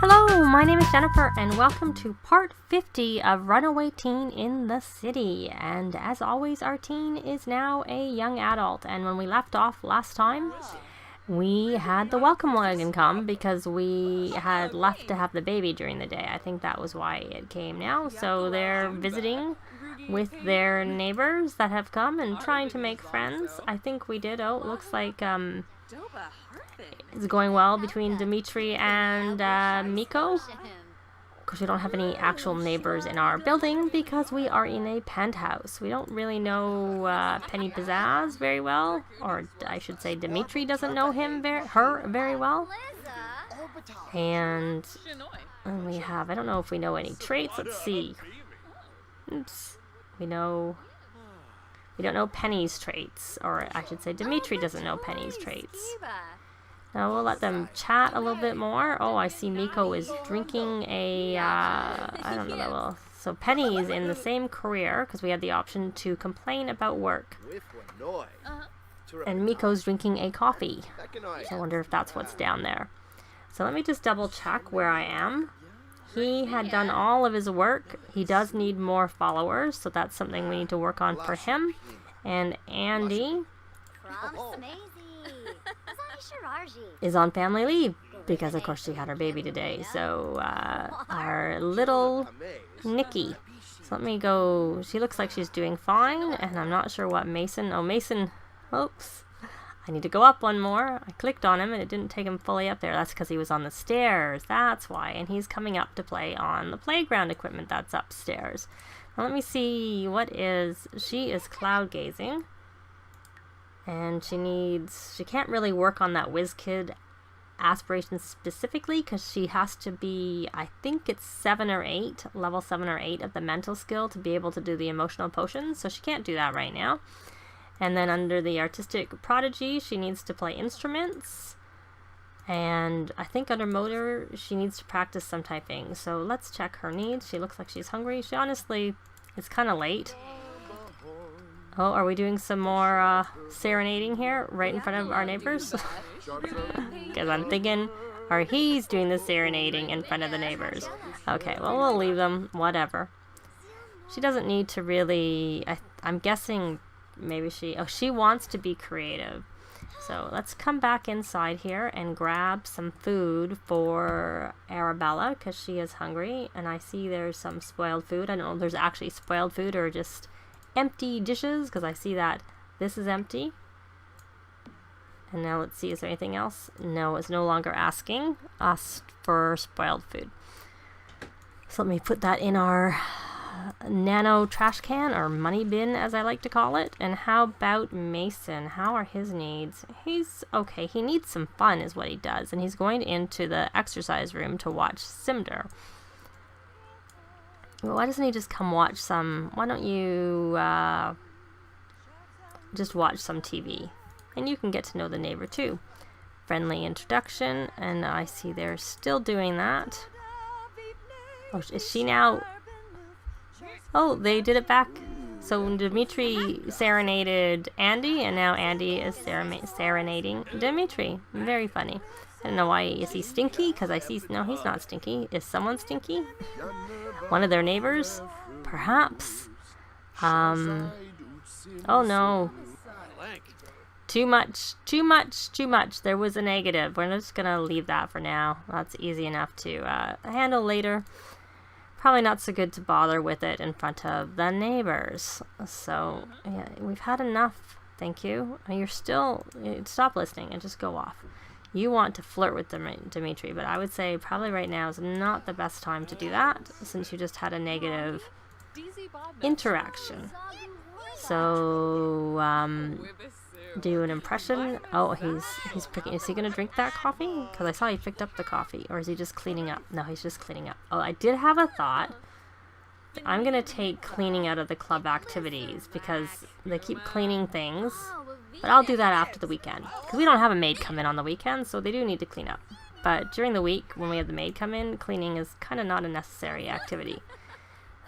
Hello, my name is Jennifer and welcome to part 50 of Runaway Teen in the City. And as always, our teen is now a young adult. And when we left off last time, we had the welcome wagon come because we had left to have the baby during the day. I think that was why it came now. So they're visiting with their neighbors that have come and trying to make friends. I think we did. Oh, it looks like it's going well between Dimitri and Miko. Of course, we don't have any actual neighbors in our building because we are in a penthouse. We don't really know Penny Pizzazz very well, or I should say Dimitri doesn't know her very well. And we have, I don't know if we know any traits. Let's see. Oops. We don't know Penny's traits, or I should say Dimitri doesn't know Penny's traits. Now we'll let them chat a little bit more. Oh, I see Miko is drinking a, I don't know that well. So Penny is in the same career, because we had the option to complain about work. And Miko's drinking a coffee. So I wonder if that's what's down there. So let me just double check where I am. He had done all of his work. He does need more followers, so that's something we need to work on for him. And Andi is on family leave because, of course, she had her baby today. So our little Nikki. So let me go. She looks like she's doing fine, and I'm not sure what Mason. Oh, Mason. Oops. I need to go up one more. I clicked on him and it didn't take him fully up there. That's because he was on the stairs. That's why. And he's coming up to play on the playground equipment that's upstairs. Now let me see what is... She is cloud gazing. And she can't really work on that WizKid aspiration specifically because she has to be, I think it's 7 or 8, level 7 or 8 of the mental skill to be able to do the emotional potions. So she can't do that right now. And then under the artistic prodigy, she needs to play instruments. And I think under motor, she needs to practice some typing. So let's check her needs. She looks like she's hungry. She honestly, it's kind of late. Oh, are we doing some more serenading here right in front of our neighbors? Because I'm thinking, or he's doing the serenading in front of the neighbors. Okay, well, we'll leave them. Whatever. She doesn't need to really, I'm guessing... Maybe she wants to be creative. So let's come back inside here and grab some food for Arabella because she is hungry. And I see there's some spoiled food. I don't know if there's actually spoiled food or just empty dishes because I see that this is empty. And now let's see, is there anything else? No, it's no longer asking us for spoiled food. So let me put that in our nano trash can, or money bin as I like to call it. And how about Mason? How are his needs? He's okay. He needs some fun is what he does, and he's going into the exercise room to watch Cinder. Well, why doesn't he just come watch some? Why don't you just watch some TV, and you can get to know the neighbor too. Friendly introduction, and I see they're still doing that. Oh, is she now? Oh, they did it back. So Dimitri serenaded Andi, and now Andi is serenading Dimitri. Very funny. I don't know why. Is he stinky? Because I see... No, he's not stinky. Is someone stinky? One of their neighbors? Perhaps. Oh, no. Too much. Too much. Too much. There was a negative. We're just going to leave that for now. That's easy enough to handle later. Probably not so good to bother with it in front of the neighbors. So, yeah, we've had enough. Thank you. You're still... Stop listening and just go off. You want to flirt with Dimitri, but I would say probably right now is not the best time to do that since you just had a negative interaction. So, do an impression. Oh, he's picking. Is he going to drink that coffee? Because I saw he picked up the coffee. Or is he just cleaning up? No, he's just cleaning up. Oh, I did have a thought. I'm going to take cleaning out of the club activities because they keep cleaning things. But I'll do that after the weekend. Because we don't have a maid come in on the weekend, so they do need to clean up. But during the week, when we have the maid come in, cleaning is kind of not a necessary activity.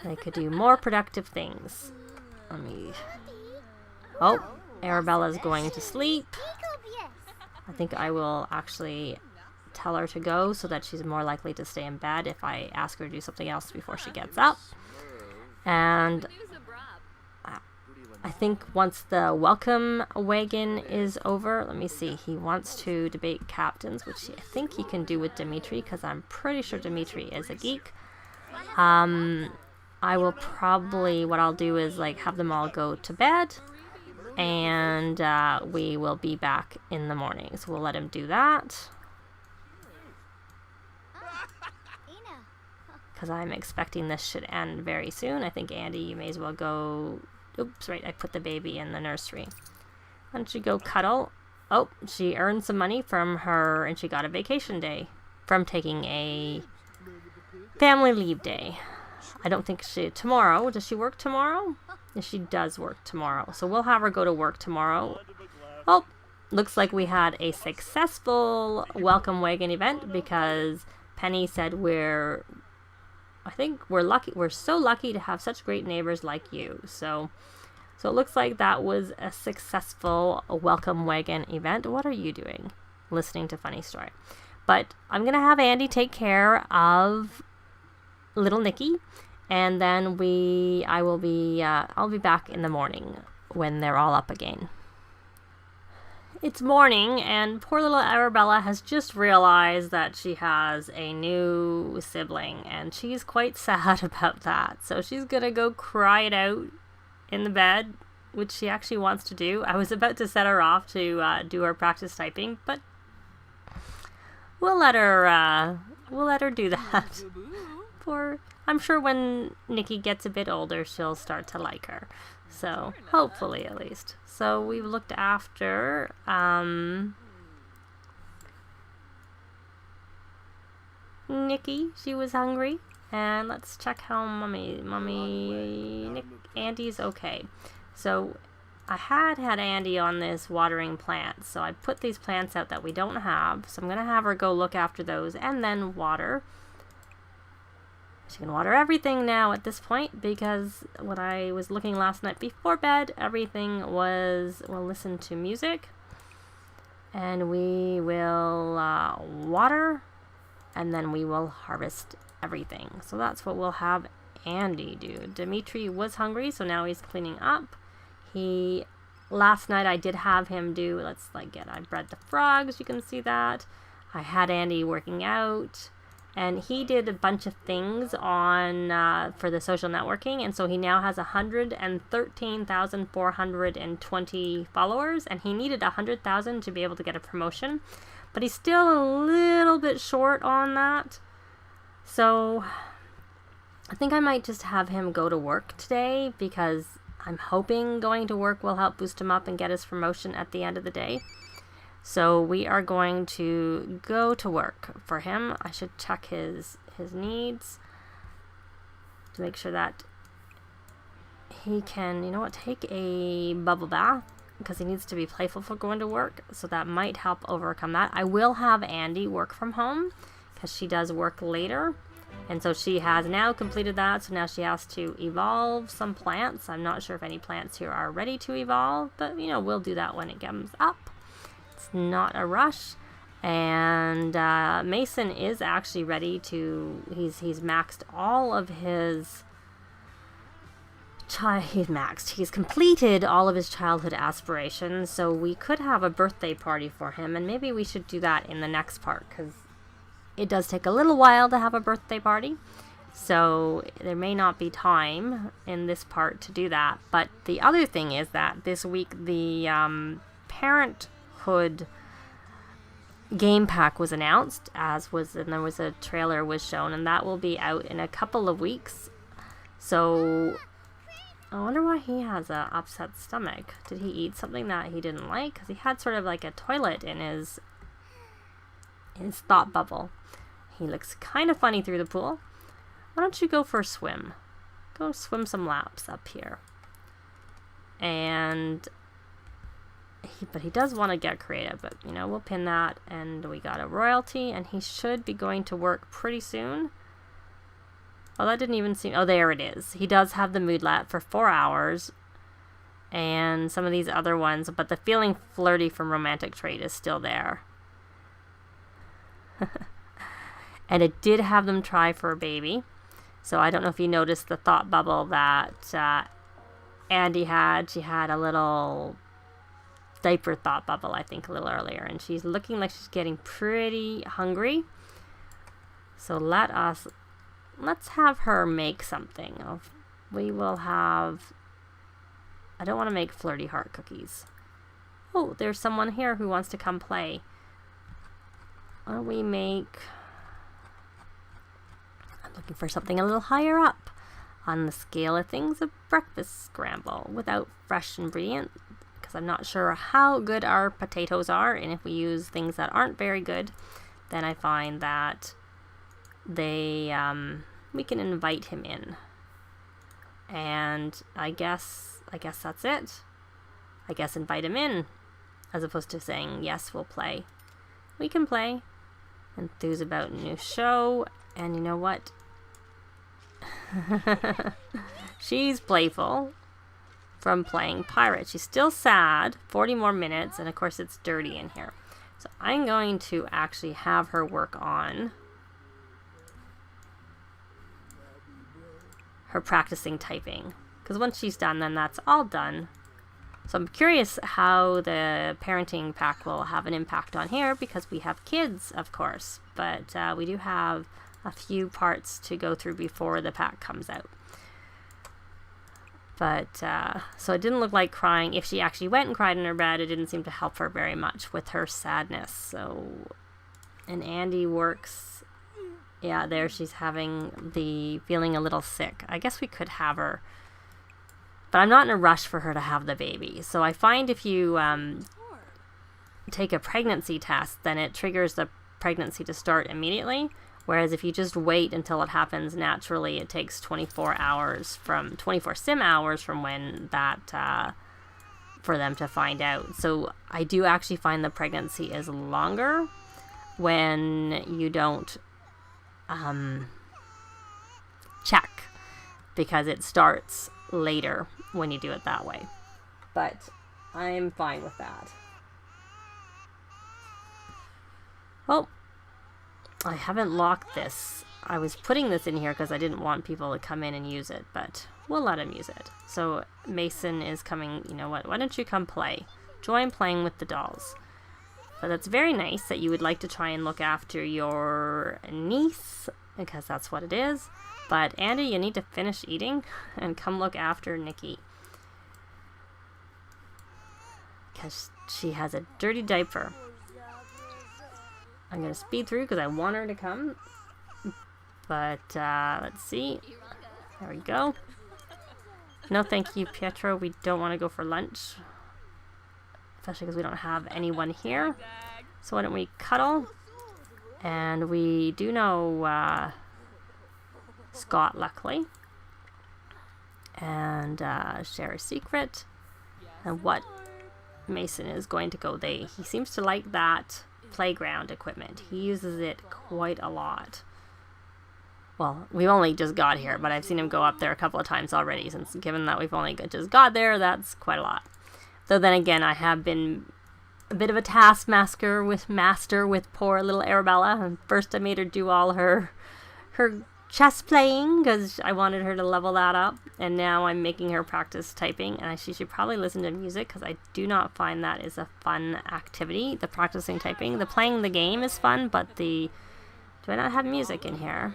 They could do more productive things. Let me... Oh, Arabella's going to sleep. I think I will actually tell her to go so that she's more likely to stay in bed if I ask her to do something else before she gets up. And I think once the welcome wagon is over, let me see, he wants to debate captains, which I think he can do with Dimitri, because I'm pretty sure Dimitri is a geek. I will probably, what I'll do is like have them all go to bed, and we will be back in the morning. So we'll let him do that, because I'm expecting this should end very soon. I think, Andi, you may as well go. Oops, right, I put the baby in the nursery. Why don't you go cuddle? Oh, she earned some money from her, and she got a vacation day from taking a family leave day. I don't think tomorrow, does she work tomorrow? Yes, she does work tomorrow. So we'll have her go to work tomorrow. Oh, looks like we had a successful welcome wagon event, because Penny said I think we're lucky. We're so lucky to have such great neighbors like you. So it looks like that was a successful welcome wagon event. What are you doing? Listening to funny story. But I'm gonna have Andi take care of little Nikki, and then I'll be back in the morning when they're all up again. It's morning, and poor little Arabella has just realized that she has a new sibling, and she's quite sad about that. So she's gonna go cry it out in the bed, which she actually wants to do. I was about to set her off to do her practice typing, but we'll let her do that. I'm sure when Nikki gets a bit older, she'll start to like her. So, hopefully at least. So, we've looked after Nikki. She was hungry. And let's check how Andi's okay. So, I had Andi on this watering plants. So, I put these plants out that we don't have. So, I'm going to have her go look after those and then water. She can water everything now at this point, because when I was looking last night before bed, everything was, we'll listen to music, and we will water, and then we will harvest everything. So that's what we'll have Andi do. Dimitri was hungry, so now he's cleaning up. Last night I did have him do, I bred the frogs, you can see that. I had Andi working out. And he did a bunch of things on for the social networking, and so he now has 113,420 followers, and he needed 100,000 to be able to get a promotion, but he's still a little bit short on that. So I think I might just have him go to work today, because I'm hoping going to work will help boost him up and get his promotion at the end of the day. So we are going to go to work for him. I should check his needs to make sure that he can, take a bubble bath, because he needs to be playful for going to work. So that might help overcome that. I will have Andi work from home, because she does work later. And so she has now completed that. So now she has to evolve some plants. I'm not sure if any plants here are ready to evolve, but we'll do that when it comes up. It's not a rush. And Mason is actually ready to, he's maxed all of his he's completed all of his childhood aspirations, so we could have a birthday party for him, and maybe we should do that in the next part, because it does take a little while to have a birthday party, so there may not be time in this part to do that. But the other thing is that this week the Parenthood game pack was announced, and there was a trailer was shown, and that will be out in a couple of weeks. So I wonder why he has a upset stomach. Did he eat something that he didn't like? Because he had sort of like a toilet in his thought bubble. He looks kind of funny through the pool. Why don't you go for a swim? Go swim some laps up here. But he does want to get creative, but we'll pin that, and we got a royalty, and he should be going to work pretty soon. Oh, that didn't even seem, oh, there it is. He does have the moodlet for 4 hours, and some of these other ones, but the feeling flirty from romantic trait is still there. And it did have them try for a baby. So I don't know if you noticed the thought bubble that Andi had. She had a little diaper thought bubble, I think, a little earlier. And she's looking like she's getting pretty hungry. So let's have her make something. We will have... I don't want to make flirty heart cookies. Oh, there's someone here who wants to come play. Why don't we make... I'm looking for something a little higher up on the scale of things. A breakfast scramble without fresh ingredients, because I'm not sure how good our potatoes are, and if we use things that aren't very good, then I find that we can invite him in. And I guess that's it. I guess invite him in, as opposed to saying, yes, we'll play. We can play. Enthuse about new show. And you know what? She's playful from playing pirate. She's still sad. 40 more minutes. And of course it's dirty in here. So I'm going to actually have her work on her practicing typing. Because once she's done, then that's all done. So I'm curious how the parenting pack will have an impact on here, because we have kids, of course. But we do have a few parts to go through before the pack comes out. But, so it didn't look like crying. If she actually went and cried in her bed, it didn't seem to help her very much with her sadness. So, and Andi works, yeah, there she's feeling a little sick. I guess we could have her, but I'm not in a rush for her to have the baby. So I find if you take a pregnancy test, then it triggers the pregnancy to start immediately. Whereas if you just wait until it happens naturally, it takes 24 sim hours from when that, for them to find out. So I do actually find the pregnancy is longer when you don't check, because it starts later when you do it that way. But I'm fine with that. Well, I haven't locked this. I was putting this in here because I didn't want people to come in and use it, but we'll let him use it. So Mason is coming. You know what? Why don't you come play? Join playing with the dolls. But that's very nice that you would like to try and look after your niece, because that's what it is. But Andi, you need to finish eating and come look after Nikki, because she has a dirty diaper. I'm going to speed through because I want her to come. But, let's see. There we go. No, thank you, Pietro. We don't want to go for lunch, especially because we don't have anyone here. So why don't we cuddle? And we do know Scott, luckily. And share a secret. And what Mason is going to go. He seems to like that playground equipment. He uses it quite a lot. Well, we've only just got here, but I've seen him go up there a couple of times already, since given that we've only just got there, that's quite a lot. Though then again, I have been a bit of a taskmaster with poor little Arabella. And first I made her do all her chess playing because I wanted her to level that up, and now I'm making her practice typing, and she should probably listen to music because I do not find that is a fun activity. The practicing typing, the playing the game is fun, but do I not have music in here?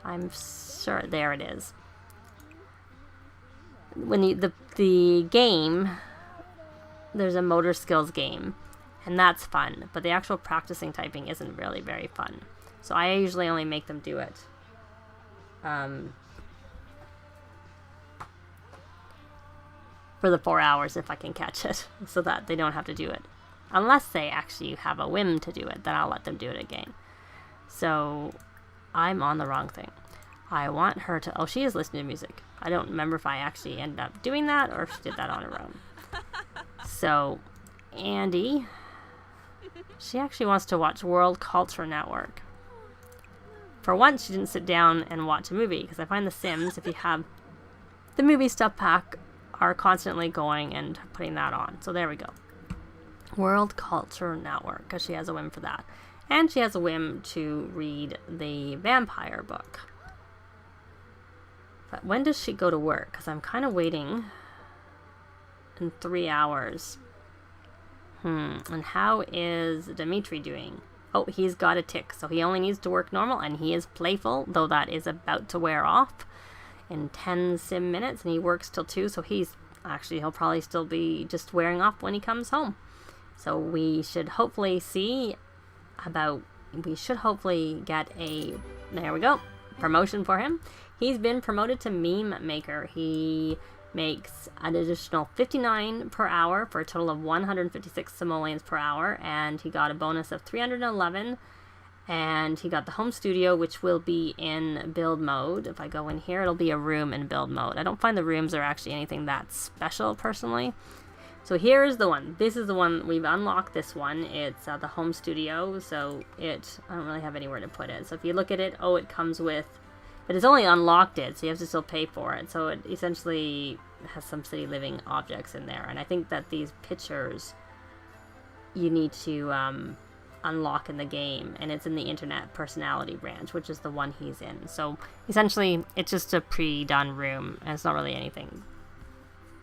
I'm sure there it is. When the game, there's a motor skills game, and that's fun, but the actual practicing typing isn't really very fun. So I usually only make them do it for the 4 hours if I can catch it, so that they don't have to do it. Unless they actually have a whim to do it, then I'll let them do it again. So I'm on the wrong thing. I want her to... Oh, she is listening to music. I don't remember if I actually ended up doing that or if she did that on her own. So, Andi, she actually wants to watch World Culture Network. For once, she didn't sit down and watch a movie, because I find the Sims, if you have the movie stuff pack, are constantly going and putting that on. So there we go. World Culture Network, because she has a whim for that. And she has a whim to read the vampire book. But when does she go to work? Because I'm kind of waiting in 3 hours. And how is Dimitri doing? Oh, he's got a tick, so he only needs to work normal, and he is playful, though that is about to wear off in 10 sim minutes, and he works till 2, so he'll probably still be just wearing off when he comes home. So we should hopefully get there we go, promotion for him. He's been promoted to meme maker. He makes an additional 59 per hour for a total of 156 simoleans per hour, and he got a bonus of 311, and he got the home studio, which will be in build mode. If I go in here, it'll be a room in build mode. I don't find the rooms are actually anything that special personally. So here's the one. This is the one. We've unlocked this one. It's the home studio, so I don't really have anywhere to put it. So if you look at it, it comes with, but it's only unlocked so you have to still pay for it. So it essentially has some city living objects in there. And I think that these pictures you need to unlock in the game. And it's in the internet personality branch, which is the one he's in. So essentially, it's just a pre-done room. And it's not really anything.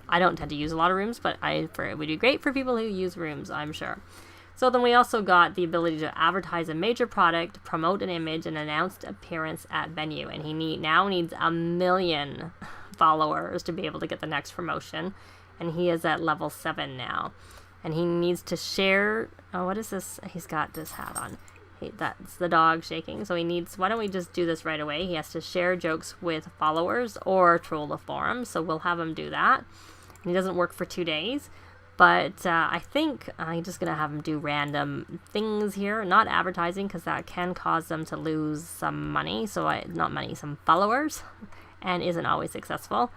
I don't tend to use a lot of rooms, but it would be great for people who use rooms, I'm sure. So then we also got the ability to advertise a major product, promote an image, and announced appearance at venue. And he now needs 1 million followers to be able to get the next promotion. And he is at level 7 now. And he needs to share... Oh, what is this? He's got this hat on. That's the dog shaking. So he needs... Why don't we just do this right away? He has to share jokes with followers or troll the forum. So we'll have him do that. And he doesn't work for 2 days. But I think I'm just going to have them do random things here. Not advertising, because that can cause them to lose some money. Some followers. And isn't always successful.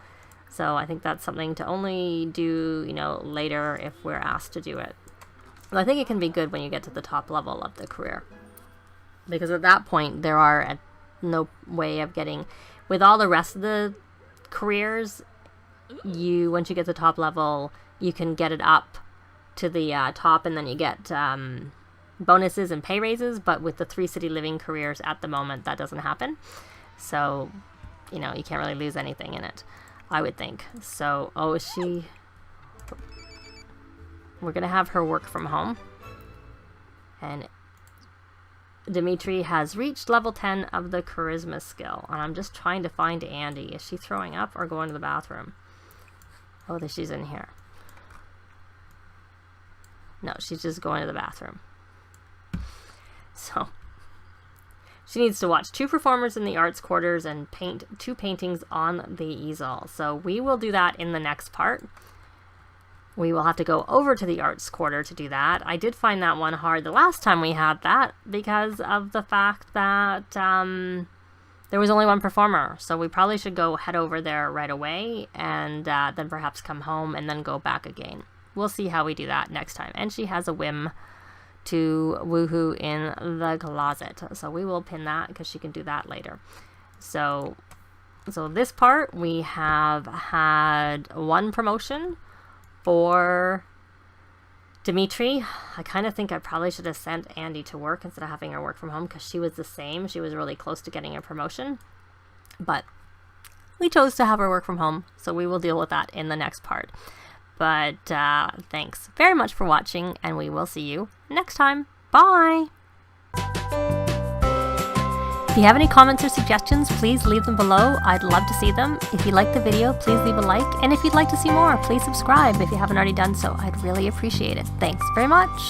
So I think that's something to only do, later if we're asked to do it. But I think it can be good when you get to the top level of the career. Because at that point, there are no way of getting... With all the rest of the careers, once you get to the top level... You can get it up to the top, and then you get bonuses and pay raises. But with the 3 city living careers at the moment, that doesn't happen. So, you can't really lose anything in it, I would think. So, we're going to have her work from home. And Dimitri has reached level 10 of the charisma skill. And I'm just trying to find Andi. Is she throwing up or going to the bathroom? Oh, she's in here. No, she's just going to the bathroom. So, she needs to watch 2 performers in the arts quarters and paint 2 paintings on the easel. So, we will do that in the next part. We will have to go over to the arts quarter to do that. I did find that one hard the last time we had that because of the fact that there was only 1 performer. So, we probably should head over there right away and then perhaps come home and then go back again. We'll see how we do that next time. And she has a whim to woohoo in the closet. So we will pin that because she can do that later. So this part, we have had 1 promotion for Dimitri. I kind of think I probably should have sent Andi to work instead of having her work from home because she was the same. She was really close to getting a promotion. But we chose to have her work from home. So we will deal with that in the next part. But thanks very much for watching, and we will see you next time. Bye! If you have any comments or suggestions, please leave them below. I'd love to see them. If you liked the video, please leave a like. And if you'd like to see more, please subscribe if you haven't already done so. I'd really appreciate it. Thanks very much!